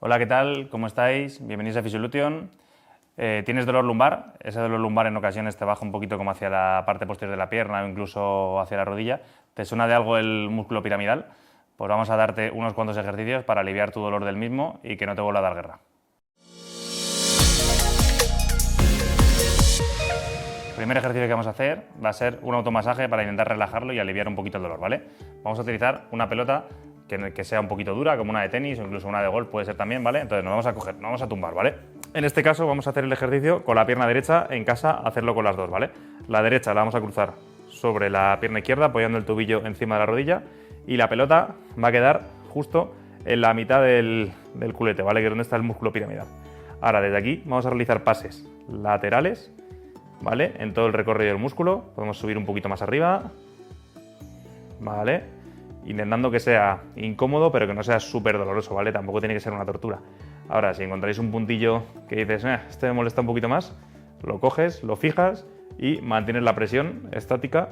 Hola, ¿qué tal? ¿Cómo estáis? Bienvenidos a Physiolution. ¿Tienes dolor lumbar? Ese dolor lumbar en ocasiones te baja un poquito como hacia la parte posterior de la pierna o incluso hacia la rodilla. ¿Te suena de algo el músculo piramidal? Pues vamos a darte unos cuantos ejercicios para aliviar tu dolor del mismo y que no te vuelva a dar guerra. El primer ejercicio que vamos a hacer va a ser un automasaje para intentar relajarlo y aliviar un poquito el dolor, ¿vale? Vamos a utilizar una pelota que sea un poquito dura, como una de tenis o incluso una de golf puede ser también, ¿vale? Entonces nos vamos a coger, nos vamos a tumbar, ¿vale? En este caso vamos a hacer el ejercicio con la pierna derecha, en casa hacerlo con las dos, ¿vale? La derecha la vamos a cruzar sobre la pierna izquierda apoyando el tobillo encima de la rodilla y la pelota va a quedar justo en la mitad del culete, ¿vale? Que es donde está el músculo piramidal. Ahora desde aquí vamos a realizar pases laterales, ¿vale? En todo el recorrido del músculo, podemos subir un poquito más arriba, ¿vale? Intentando que sea incómodo, pero que no sea súper doloroso, ¿vale? Tampoco tiene que ser una tortura. Ahora, si encontráis un puntillo que dices, este me molesta un poquito más, lo coges, lo fijas y mantienes la presión estática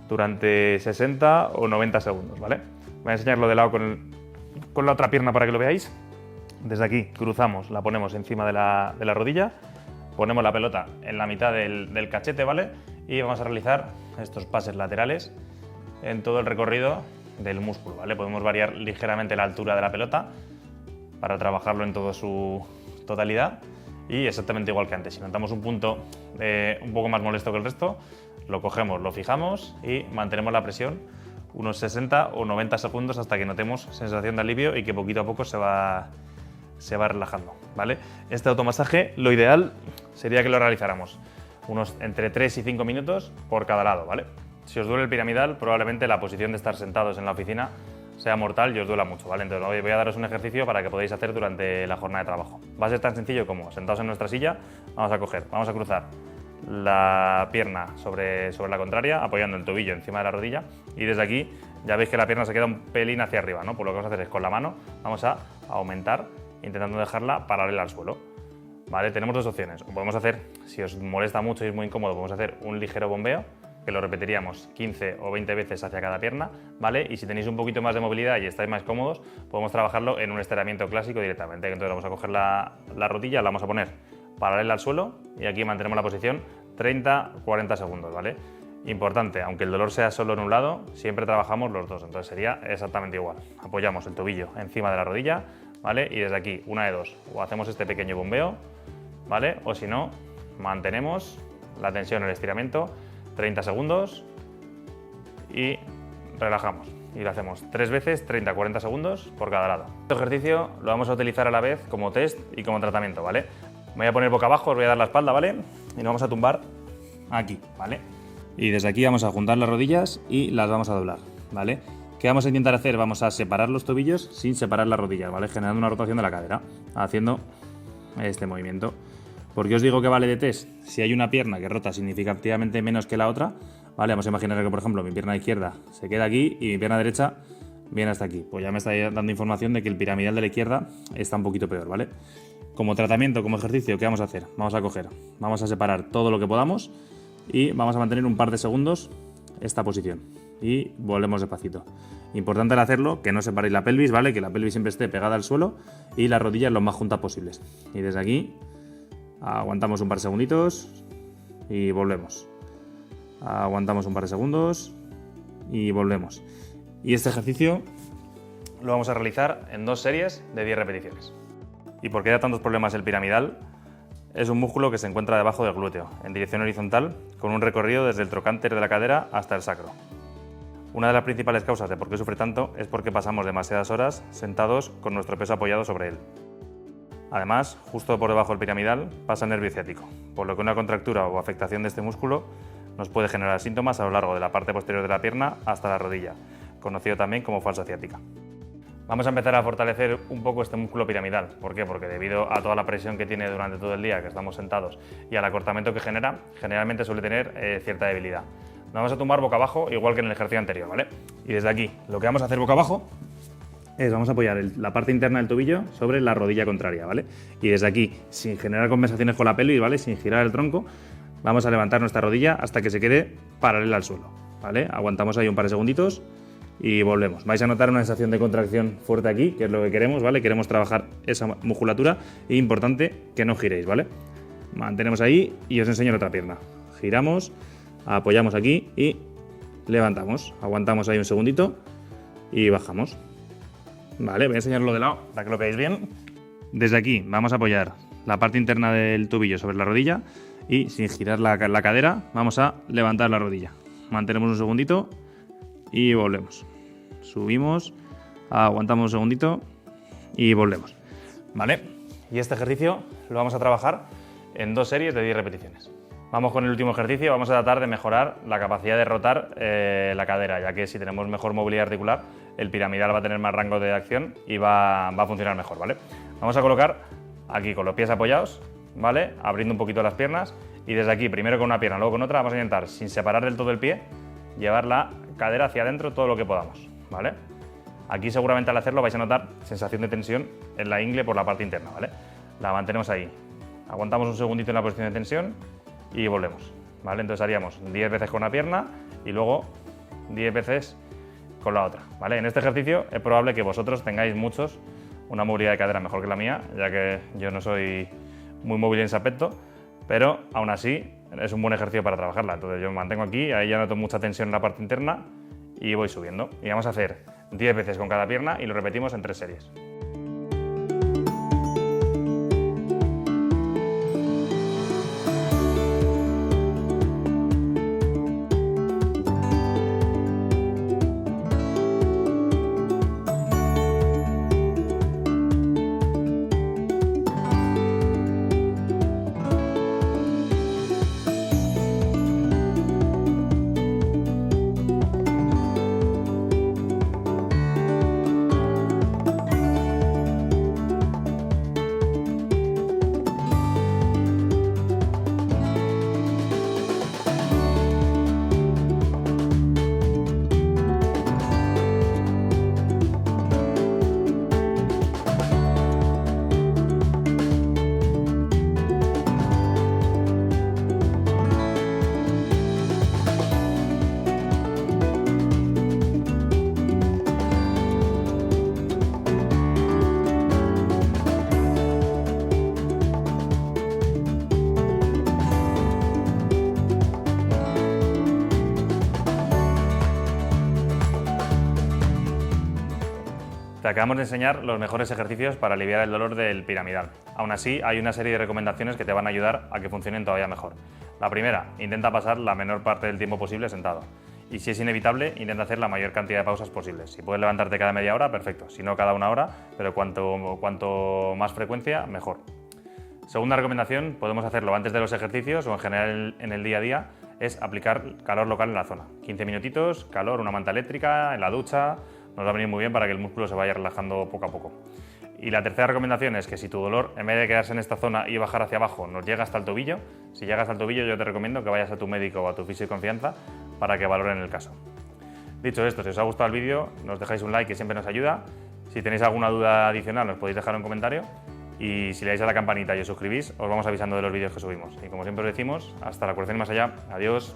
durante 60 o 90 segundos, ¿vale? Voy a enseñarlo de lado con la otra pierna para que lo veáis. Desde aquí cruzamos, la ponemos encima de la rodilla, ponemos la pelota en la mitad del cachete, ¿vale? Y vamos a realizar estos pases laterales en todo el recorrido del músculo, ¿vale? Podemos variar ligeramente la altura de la pelota para trabajarlo en toda su totalidad y exactamente igual que antes. Si notamos un punto un poco más molesto que el resto, lo cogemos, lo fijamos y mantenemos la presión unos 60 o 90 segundos hasta que notemos sensación de alivio y que poquito a poco se va relajando, ¿vale? Este automasaje, lo ideal sería que lo realizáramos unos entre 3 y 5 minutos por cada lado, ¿vale? Si os duele el piramidal, probablemente la posición de estar sentados en la oficina sea mortal y os duela mucho, ¿vale? Entonces voy a daros un ejercicio para que podáis hacer durante la jornada de trabajo. Va a ser tan sencillo como sentados en nuestra silla, vamos a cruzar la pierna sobre la contraria, apoyando el tobillo encima de la rodilla y desde aquí ya veis que la pierna se queda un pelín hacia arriba, ¿no? Pues lo que vamos a hacer es con la mano vamos a aumentar intentando dejarla paralela al suelo, ¿vale? Tenemos dos opciones, o podemos hacer, si os molesta mucho y es muy incómodo, podemos hacer un ligero bombeo que lo repetiríamos 15 o 20 veces hacia cada pierna, ¿vale? Y si tenéis un poquito más de movilidad y estáis más cómodos, podemos trabajarlo en un estiramiento clásico directamente. Entonces vamos a coger la rodilla, la vamos a poner paralela al suelo y aquí mantenemos la posición 30-40 segundos, ¿vale? Importante, aunque el dolor sea solo en un lado, siempre trabajamos los dos, entonces sería exactamente igual. Apoyamos el tobillo encima de la rodilla, ¿vale? Y desde aquí, una de dos, o hacemos este pequeño bombeo, ¿vale? O si no, mantenemos la tensión, el estiramiento, 30 segundos y relajamos. Y lo hacemos 3 veces, 30-40 segundos por cada lado. Este ejercicio lo vamos a utilizar a la vez como test y como tratamiento, ¿vale? Me voy a poner boca abajo, os voy a dar la espalda, ¿vale? Y nos vamos a tumbar aquí, ¿vale? Y desde aquí vamos a juntar las rodillas y las vamos a doblar, ¿vale? ¿Qué vamos a intentar hacer? Vamos a separar los tobillos sin separar las rodillas, ¿vale? Generando una rotación de la cadera, haciendo este movimiento. ¿Por qué os digo que vale de test? Si hay una pierna que rota significativamente menos que la otra, ¿vale? Vamos a imaginar que, por ejemplo, mi pierna izquierda se queda aquí y mi pierna derecha viene hasta aquí. Pues ya me está dando información de que el piramidal de la izquierda está un poquito peor, ¿vale? Como tratamiento, como ejercicio, ¿qué vamos a hacer? Vamos a separar todo lo que podamos y vamos a mantener un par de segundos esta posición. Y volvemos despacito. Importante al hacerlo que no separéis la pelvis, ¿vale? Que la pelvis siempre esté pegada al suelo y las rodillas lo más juntas posibles. Y desde aquí aguantamos un par de segunditos y volvemos. Aguantamos un par de segundos y volvemos. Y este ejercicio lo vamos a realizar en 2 series de 10 repeticiones. ¿Y por qué da tantos problemas el piramidal? Es un músculo que se encuentra debajo del glúteo, en dirección horizontal, con un recorrido desde el trocánter de la cadera hasta el sacro. Una de las principales causas de por qué sufre tanto es porque pasamos demasiadas horas sentados con nuestro peso apoyado sobre él. Además, justo por debajo del piramidal pasa el nervio ciático, por lo que una contractura o afectación de este músculo nos puede generar síntomas a lo largo de la parte posterior de la pierna hasta la rodilla, conocido también como falsa ciática. Vamos a empezar a fortalecer un poco este músculo piramidal. ¿Por qué? Porque debido a toda la presión que tiene durante todo el día, que estamos sentados, y al acortamiento que genera, generalmente suele tener cierta debilidad. Nos vamos a tumbar boca abajo, igual que en el ejercicio anterior, ¿vale? Y desde aquí, lo que vamos a hacer boca abajo es, vamos a apoyar la parte interna del tobillo sobre la rodilla contraria, ¿vale? Y desde aquí, sin generar compensaciones con la pelvis, ¿vale? Sin girar el tronco, vamos a levantar nuestra rodilla hasta que se quede paralela al suelo, ¿vale? Aguantamos ahí un par de segunditos y volvemos. Vais a notar una sensación de contracción fuerte aquí, que es lo que queremos, ¿vale? Queremos trabajar esa musculatura e importante que no giréis, ¿vale? Mantenemos ahí y os enseño la otra pierna. Giramos, apoyamos aquí y levantamos. Aguantamos ahí un segundito y bajamos. Vale, voy a enseñarlo de lado para que lo veáis bien. Desde aquí vamos a apoyar la parte interna del tobillo sobre la rodilla y sin girar la cadera vamos a levantar la rodilla. Mantenemos un segundito y volvemos. Subimos, aguantamos un segundito y volvemos. Vale, y este ejercicio lo vamos a trabajar en 2 series de 10 repeticiones. Vamos con el último ejercicio, vamos a tratar de mejorar la capacidad de rotar la cadera, ya que si tenemos mejor movilidad articular, el piramidal va a tener más rango de acción y va a funcionar mejor, ¿vale? Vamos a colocar aquí con los pies apoyados, ¿vale? Abriendo un poquito las piernas y desde aquí, primero con una pierna, luego con otra, vamos a intentar, sin separar del todo el pie, llevar la cadera hacia adentro todo lo que podamos, ¿vale? Aquí seguramente al hacerlo vais a notar sensación de tensión en la ingle por la parte interna, ¿vale? La mantenemos ahí. Aguantamos un segundito en la posición de tensión y volvemos, ¿vale? Entonces haríamos 10 veces con una pierna y luego 10 veces con la otra, ¿vale? En este ejercicio es probable que vosotros tengáis una movilidad de cadera mejor que la mía, ya que yo no soy muy móvil en ese aspecto, pero aún así es un buen ejercicio para trabajarla. Entonces yo me mantengo aquí, ahí ya noto mucha tensión en la parte interna y voy subiendo. Y vamos a hacer 10 veces con cada pierna y lo repetimos en 3 series. Te acabamos de enseñar los mejores ejercicios para aliviar el dolor del piramidal. Aún así, hay una serie de recomendaciones que te van a ayudar a que funcionen todavía mejor. La primera, intenta pasar la menor parte del tiempo posible sentado. Y si es inevitable, intenta hacer la mayor cantidad de pausas posibles. Si puedes levantarte cada media hora, perfecto. Si no, cada 1 hora, pero cuanto más frecuencia, mejor. Segunda recomendación, podemos hacerlo antes de los ejercicios o en general en el día a día, es aplicar calor local en la zona. 15 minutitos, calor, una manta eléctrica, en la ducha, nos va a venir muy bien para que el músculo se vaya relajando poco a poco. Y la tercera recomendación es que si tu dolor, en vez de quedarse en esta zona y bajar hacia abajo, nos llega hasta el tobillo, si llega hasta el tobillo yo te recomiendo que vayas a tu médico o a tu fisio de confianza para que valoren el caso. Dicho esto, si os ha gustado el vídeo, nos dejáis un like que siempre nos ayuda. Si tenéis alguna duda adicional, nos podéis dejar un comentario. Y si le dais a la campanita y os suscribís, os vamos avisando de los vídeos que subimos. Y como siempre os decimos, hasta la curación y más allá. Adiós.